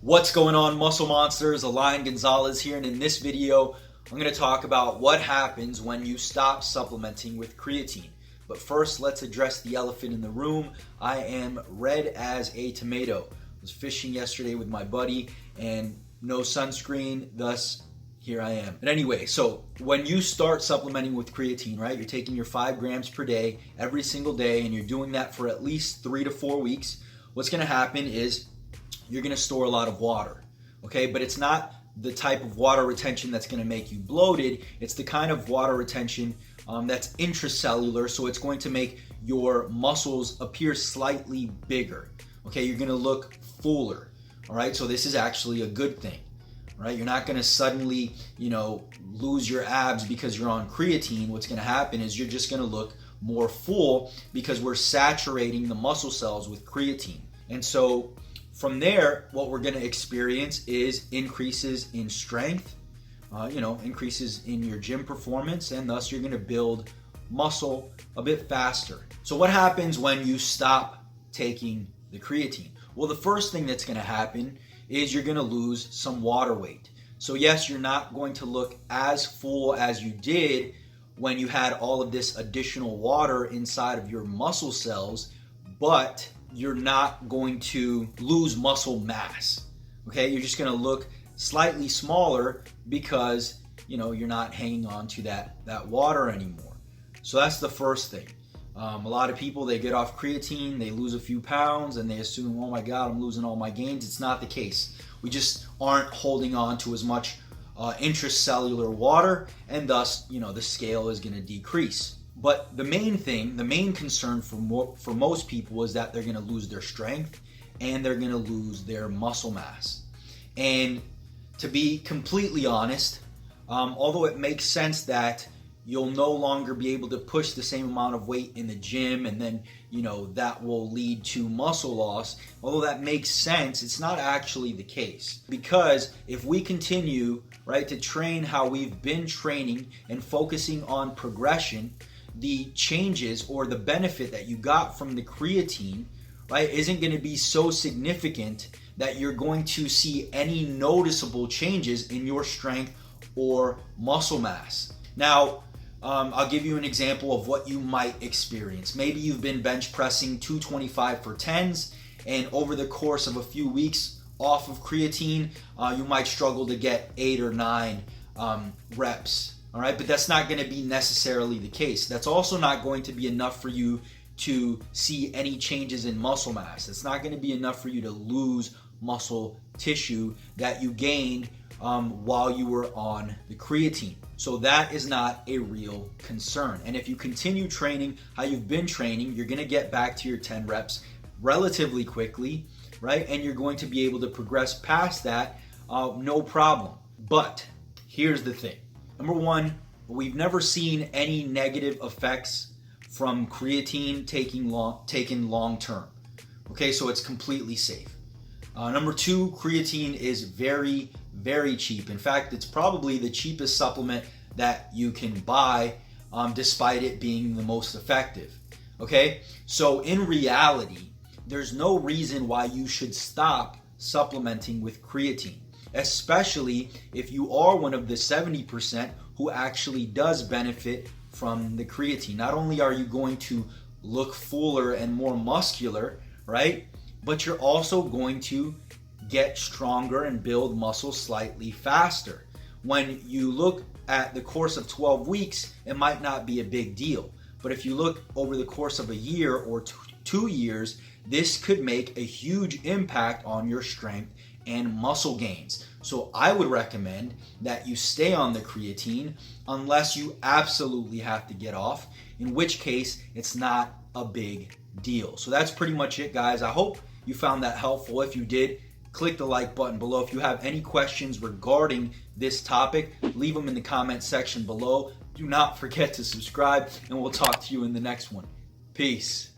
What's going on, muscle monsters? Elian Gonzalez here, and in this video I'm going to talk about what happens when you stop supplementing with creatine. But first, let's address the elephant in the room. I am red as a tomato. I was fishing yesterday with my buddy and no sunscreen, thus here I am. But anyway, so when you start supplementing with creatine, right, you're taking your 5 grams per day every single day, and you're doing that for at least 3 to 4 weeks. What's going to happen is you're going to store a lot of water, okay? But it's not the type of water retention that's going to make you bloated. It's the kind of water retention that's intracellular, so it's going to make your muscles appear slightly bigger, okay? You're going to look fuller, all right? So this is actually a good thing, right? You're not going to suddenly, lose your abs because you're on creatine. What's going to happen is you're just going to look more full because we're saturating the muscle cells with creatine. And so from there, what we're going to experience is increases in strength, increases in your gym performance, and thus you're going to build muscle a bit faster. So what happens when you stop taking the creatine? Well, the first thing that's going to happen is you're going to lose some water weight. So yes, you're not going to look as full as you did when you had all of this additional water inside of your muscle cells, but you're not going to lose muscle mass, okay? You're just gonna look slightly smaller because, you're not hanging on to that water anymore. So that's the first thing. A lot of people, they get off creatine, they lose a few pounds, and they assume, oh my God, I'm losing all my gains. It's not the case. We just aren't holding on to as much intracellular water, and thus, the scale is gonna decrease. But the main concern for most people is that they're going to lose their strength and they're going to lose their muscle mass. And to be completely honest, although it makes sense that you'll no longer be able to push the same amount of weight in the gym, and then that will lead to muscle loss, although that makes sense, it's not actually the case. Because if we continue, right, to train how we've been training and focusing on progression, the changes or the benefit that you got from the creatine, right, isn't going to be so significant that you're going to see any noticeable changes in your strength or muscle mass. Now, I'll give you an example of what you might experience. Maybe you've been bench pressing 225 for 10s, and over the course of a few weeks off of creatine, you might struggle to get 8 or 9 reps. All right, but that's not going to be necessarily the case. That's also not going to be enough for you to see any changes in muscle mass. It's not going to be enough for you to lose muscle tissue that you gained while you were on the creatine. So that is not a real concern. And if you continue training how you've been training, you're going to get back to your 10 reps relatively quickly, right? And you're going to be able to progress past that, no problem. But here's the thing. Number one, we've never seen any negative effects from creatine taken long term. Okay, so it's completely safe. Number two, creatine is very, very cheap. In fact, it's probably the cheapest supplement that you can buy, despite it being the most effective. Okay, so in reality, there's no reason why you should stop supplementing with creatine, especially if you are one of the 70% who actually does benefit from the creatine. Not only are you going to look fuller and more muscular, right, but you're also going to get stronger and build muscle slightly faster. When you look at the course of 12 weeks, it might not be a big deal. But if you look over the course of a year or 2 years, this could make a huge impact on your strength and muscle gains. So I would recommend that you stay on the creatine unless you absolutely have to get off, in which case it's not a big deal. So that's pretty much it, guys. I hope you found that helpful. If you did, click the like button below. If you have any questions regarding this topic, leave them in the comment section below. Do not forget to subscribe, and we'll talk to you in the next one. Peace.